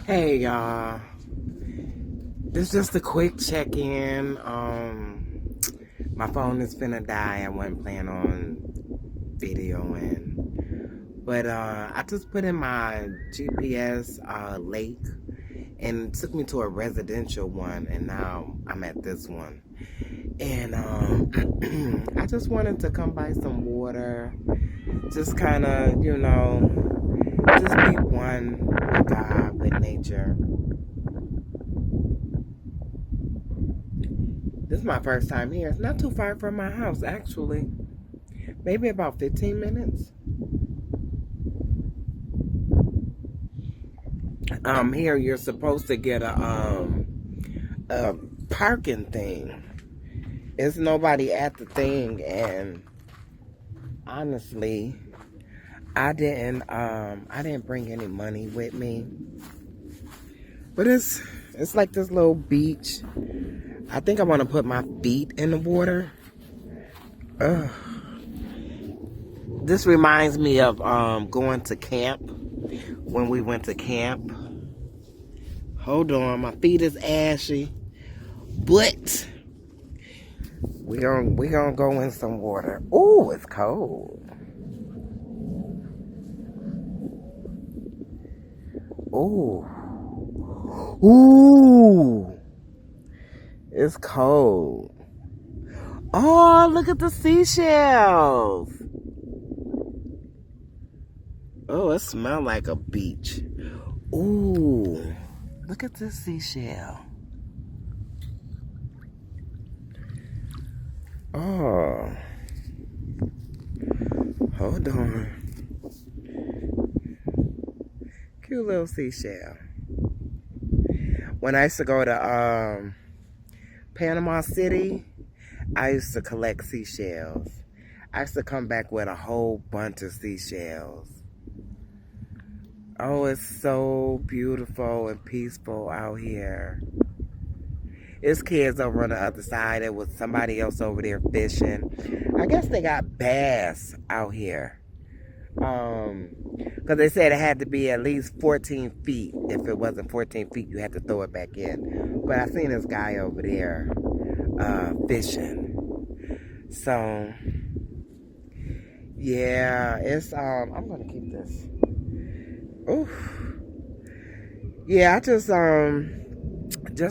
Hey y'all, this is just a quick check-in. My phone is finna die. I wasn't planning on videoing, but I just put in my GPS lake, and it took me to a residential one, and now I'm at this one. And I just wanted to come by some water, just kind of, just be one with God, with nature. This is my first time here. It's not too far from my house, actually. Maybe about 15 minutes. Here you're supposed to get a parking thing. There's nobody at the thing, and honestly, I didn't bring any money with me. But it's like this little beach. I think I want to put my feet in the water. Ugh. This reminds me of going to camp. When we went to camp. Hold on, my feet is ashy. But we gonna go in some water. Ooh, it's cold. Ooh. Ooh. It's cold. Oh, look at the seashells. Oh, it smells like a beach. Ooh, look at this seashell. Oh, hold on. Cute little seashell. When I used to go to Panama City, I used to collect seashells. I used to come back with a whole bunch of seashells. Oh, it's so beautiful and peaceful out here. It's kids over on the other side. It was somebody else over there fishing. I guess they got bass out here. Because they said it had to be at least 14 feet. If it wasn't 14 feet, you had to throw it back in. But I seen this guy over there fishing. So, yeah, it's, I'm going to keep this. Oof. Yeah, I just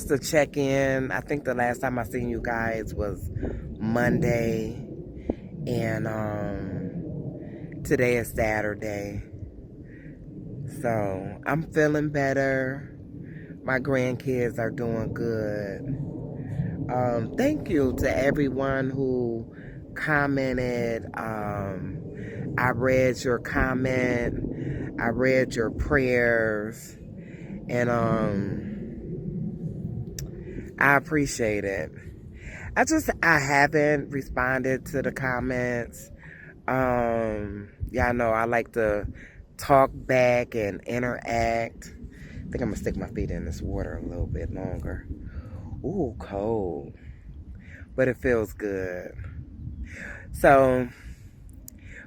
to check in. I think the last time I seen you guys was Monday, and today is Saturday. So I'm feeling better. My grandkids are doing good. Thank you to everyone who commented. I read your comment. I read your prayers, and I appreciate it. I haven't responded to the comments. Y'all know I like to talk back and interact. I think I'm gonna stick my feet in this water a little bit longer. Ooh, cold, but it feels good. So,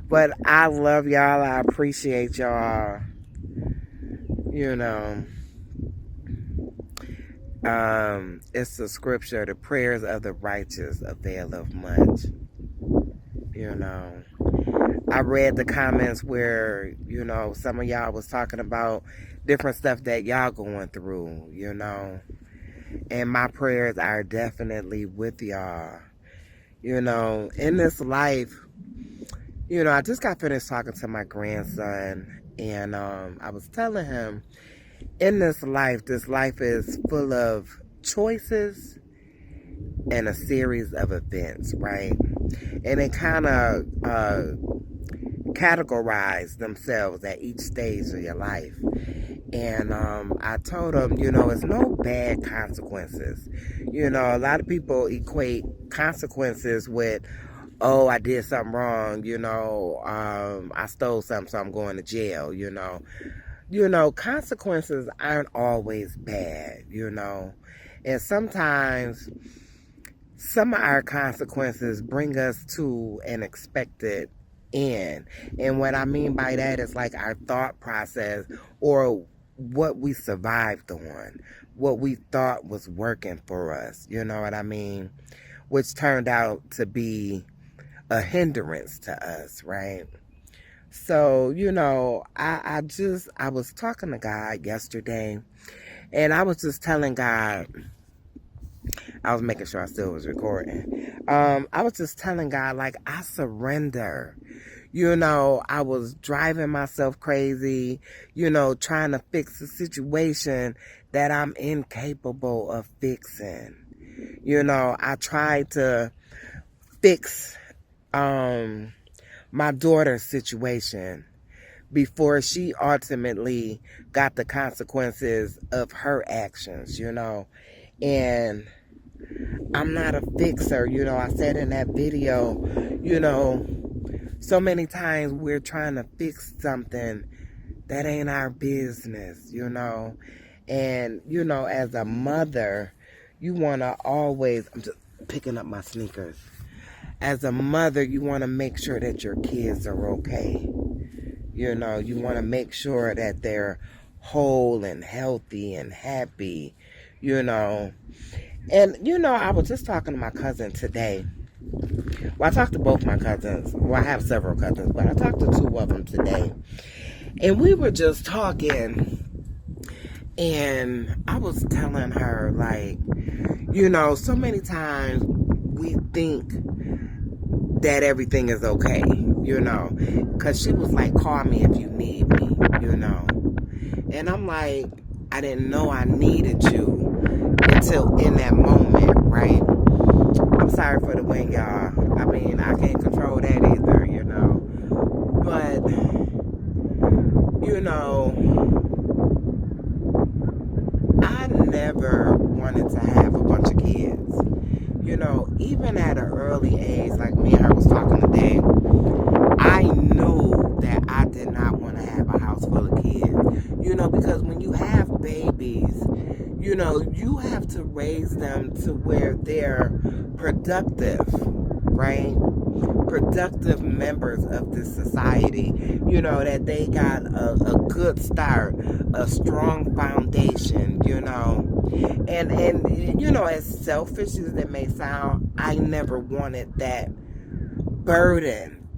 but I love y'all. I appreciate y'all. You know, it's the scripture, the prayers of the righteous availeth much. You know, I read the comments where, some of y'all was talking about different stuff that y'all going through, and my prayers are definitely with y'all. In this life, I just got finished talking to my grandson, and I was telling him, in this life is full of choices and a series of events, right? And it kind of categorize themselves at each stage of your life. And I told him, it's no bad consequences. A lot of people equate consequences with, oh, I did something wrong, I stole something, so I'm going to jail, consequences aren't always bad, and sometimes some of our consequences bring us to an expected end. And what I mean by that is like our thought process or what we survived on, what we thought was working for us, you know what I mean? Which turned out to be a hindrance to us, right? So, I was talking to God yesterday, and I was just telling God, I was making sure I still was recording. I was just telling God, like, I surrender. I was driving myself crazy, trying to fix a situation that I'm incapable of fixing. I tried to fix my daughter's situation before she ultimately got the consequences of her actions, And I'm not a fixer, I said in that video, so many times we're trying to fix something that ain't our business, And, as a mother, you want to always, I'm just picking up my sneakers. As a mother, you want to make sure that your kids are okay. You want to make sure that they're whole and healthy and happy, And, I was just talking to my cousin today. Well, I talked to both my cousins. Well, I have several cousins, but I talked to two of them today. And we were just talking, and I was telling her, like, so many times we think that everything is okay, because she was like, call me if you need me, And I'm like, I didn't know I needed you until in that moment, right? I'm sorry for the wind, y'all. I mean, I can't control that either, But, I never wanted to have a bunch of kids. Even at an early age, like me and her was talking today, I knew that I did not want to have a house full of kids. Because when you have babies, you have to raise them to where they're productive, right? Productive members of this society, that they got a good start, a strong foundation, And, as selfish as it may sound, I never wanted that burden.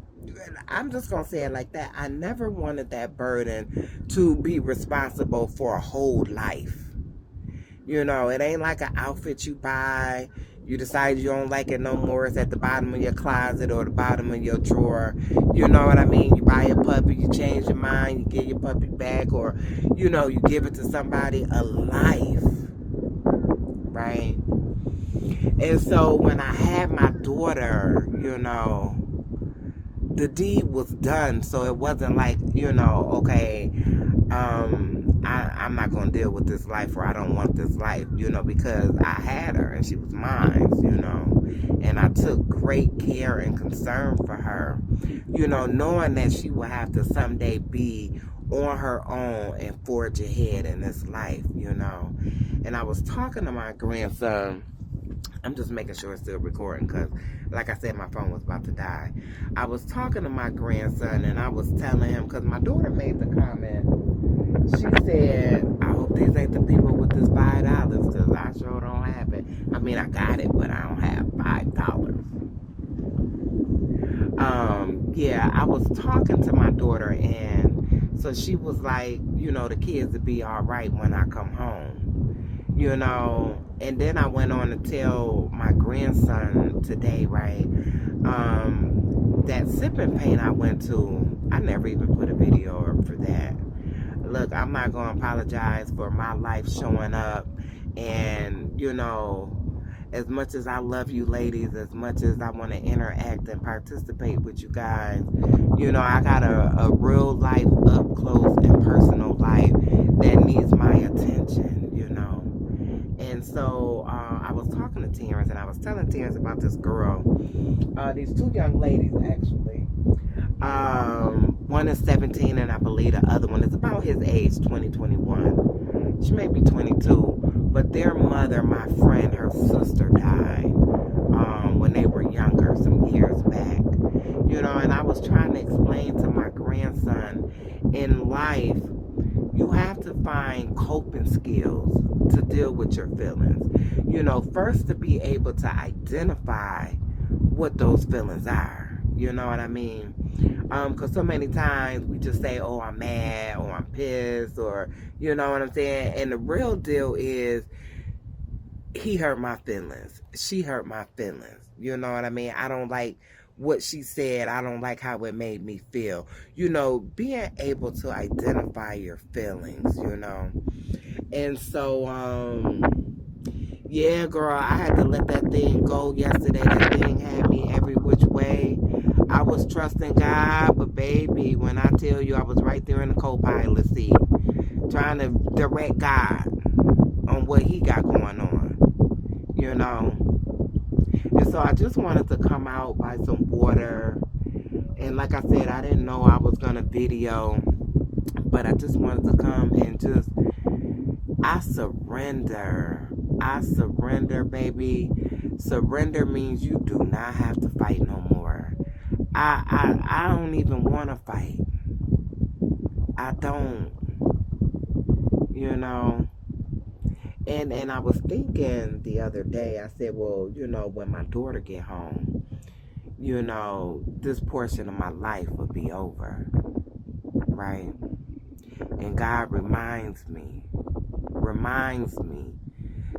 I'm just going to say it like that. I never wanted that burden to be responsible for a whole life. It ain't like an outfit you buy. You decide you don't like it no more. It's at the bottom of your closet or the bottom of your drawer. You know what I mean? You buy a puppy, you change your mind, you get your puppy back, or, you give it to somebody. A life. Right? And so when I had my daughter, the deed was done. So it wasn't like, okay, I'm not going to deal with this life, or I don't want this life, because I had her and she was mine, and I took great care and concern for her, knowing that she would have to someday be on her own and forge ahead in this life, And I was talking to my grandson. I'm just making sure it's still recording because, like I said, my phone was about to die. I was talking to my grandson, and I was telling him, because my daughter made the comment. She said, I hope these ain't the people with this $5, because I sure don't have it. I mean, I got it, but I don't have $5. Yeah, I was talking to my daughter, and so she was like, the kids will be all right when I come home. And then I went on to tell my grandson today, right, that sipping paint I went to, I never even put a video up for that. Look, I'm not going to apologize for my life showing up, and, as much as I love you ladies, as much as I want to interact and participate with you guys, I got a real life, up close and personal life that needs my attention, And so I was talking to Terrence, and I was telling Terrence about this girl, these two young ladies actually. One is 17, and I believe the other one is about his age, 21. She may be 22, but their mother, my friend, her sister died when they were younger, some years back. And I was trying to explain to my grandson, in life, You have to find coping skills to deal with your feelings. First to be able to identify what those feelings are. You know what I mean? Because so many times we just say, oh, I'm mad, or I'm pissed, or, you know what I'm saying? And the real deal is, he hurt my feelings. She hurt my feelings. You know what I mean? I don't like what she said. I don't like how it made me feel. Being able to identify your feelings, And so, yeah, girl, I had to let that thing go yesterday. That thing had me every which way. I was trusting God, but baby, when I tell you I was right there in the co-pilot seat, trying to direct God on what he got going on, And so I just wanted to come out, buy some water. And like I said, I didn't know I was going to video, but I just wanted to come and I surrender. I surrender, baby. Surrender means you do not have to fight no more. I don't even want to fight. I don't, And I was thinking the other day, I said, well, when my daughter get home, this portion of my life will be over, right? And God reminds me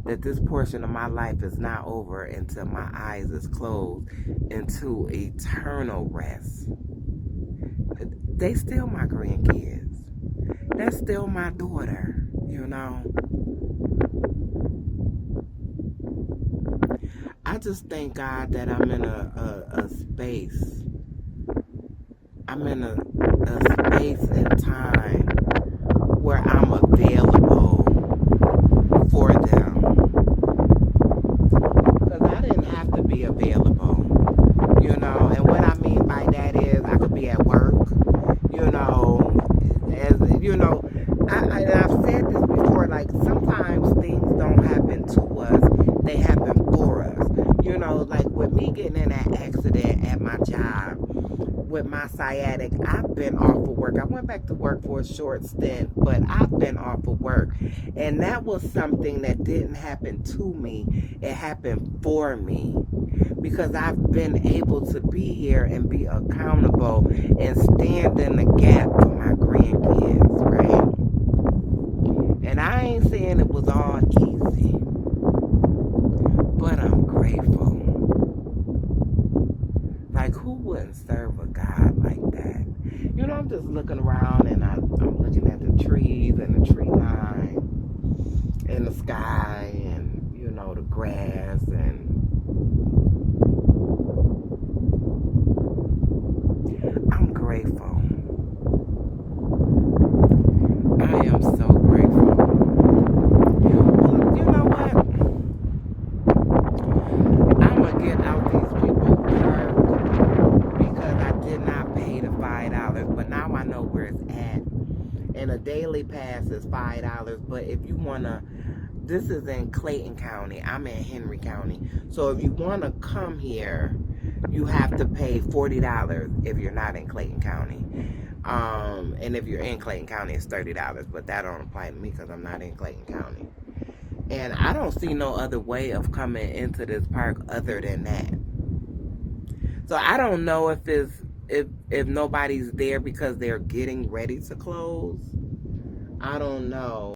that this portion of my life is not over until my eyes is closed into eternal rest. They still my grandkids. That's still my daughter, I just thank God that I'm in a space. I'm in a space and time where I'm available for them. Because I didn't have to be available, And what I mean by that is I could be at work, I've said this before, like sometimes things don't happen to us, they happen for us. Like with me getting in that accident at my job with my sciatic, I've been off of work. I went back to work for a short stint, but I've been off of work. And that was something that didn't happen to me. It happened for me. Because I've been able to be here and be accountable and stand in the gap for my grandkids, right? And I ain't saying it was all easy, but I'm grateful. Like, who wouldn't serve a God like that? I'm just looking around and I'm looking at the trees and the tree line and the sky and, the grass and I'm grateful. I am so grateful. Well, you know what? I'm going to get out these people work because I did not pay the $5, but now I know where it's at. And a daily pass is $5, but if you want to, this is in Clayton County. I'm in Henry County. So if you want to come here, you have to pay $40 if you're not in Clayton County. And if you're in Clayton County, it's $30, but that don't apply to me because I'm not in Clayton County. And I don't see no other way of coming into this park other than that. So I don't know if nobody's there because they're getting ready to close. I don't know.